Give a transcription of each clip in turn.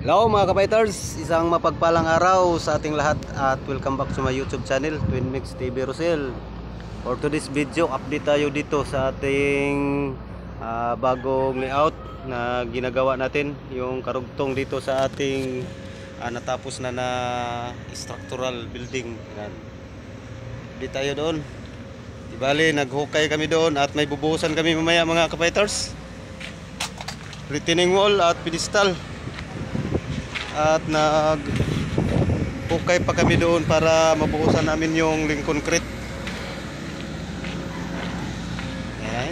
Hello mga kabaiters, isang mapagpalang araw sa ating lahat at welcome back to my YouTube channel, Twin Mix TV Rosel. For today's video, update tayo dito sa ating bagong layout na ginagawa natin, yung karugtong dito sa ating natapos na structural building. Yan. Update tayo doon. Bali, naghukay kami doon at may bubuhusan kami mamaya mga kabaiters. Retaining wall at pedestal. At nag-hukay pa kami doon para mabuhusan namin yung link concrete. Ayan.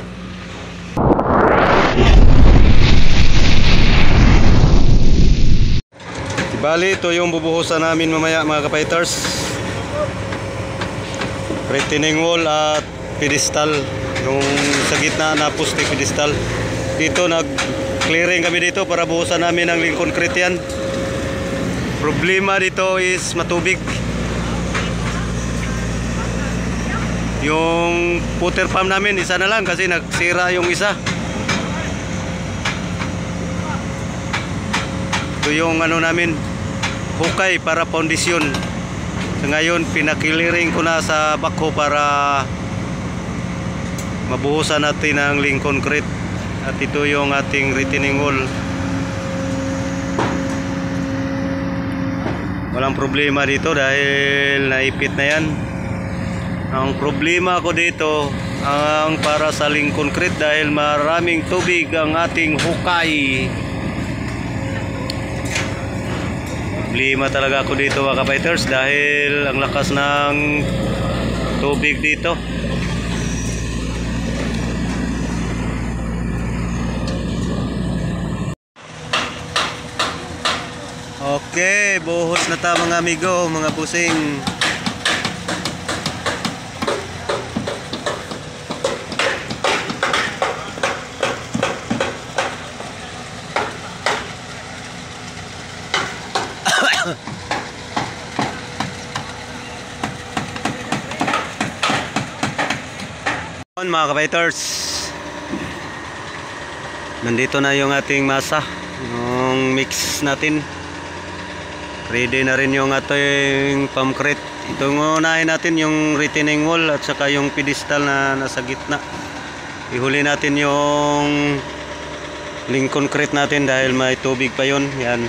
Bali, ito yung bubuhusan namin mamaya mga kapaiters. Retaining wall at pedestal. Yung sa gitna na poste pedestal. Dito nag-clearing kami dito para buhusan namin ang link concrete yan. Problema dito is matubig. Yung water pump namin isa na lang kasi nagsira yung isa. Ito yung ano namin, hukay para foundation. So ngayon pinakiliring ko na sa backhoe para mabuhusan natin ang link concrete. At ito yung ating retaining wall. Walang problema dito dahil naipit na yan. Ang problema ko dito ang para sa link concrete dahil maraming tubig ang ating hukay. Problema talaga ako dito mga kabaiters dahil ang lakas ng tubig dito. Okay, buhos na ta mga amigo, mga busing. Mga kabaiters, nandito na yung ating masa, yung mix natin. Ready na rin yung ating concrete. Ito unahin natin yung retaining wall at saka yung pedestal na nasa gitna. Ihuli natin yung link concrete natin dahil may tubig pa yun. Yan.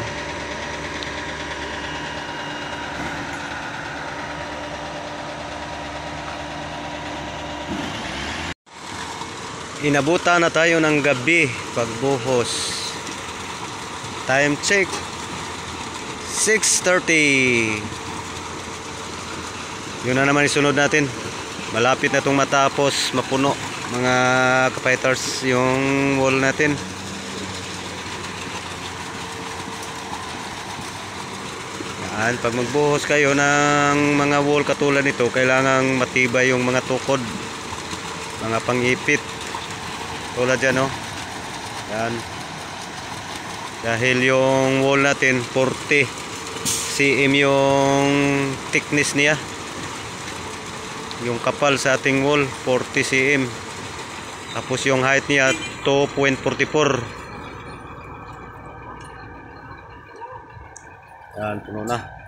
Inabutan na tayo ng gabi pagbuhos. Time check 6:30. Yun na naman isunod natin. Malapit na itong matapos mapuno mga kapaiters yung wall natin. Yan, pag magbuhos kayo ng mga wall katulad nito, kailangang matibay yung mga tukod, mga pangipit tulad yan, oh. Yan. Dahil yung wall natin 40 cm yung thickness niya, yung kapal sa ating wall 40 cm, tapos yung height niya 2.44. Yan, puno na.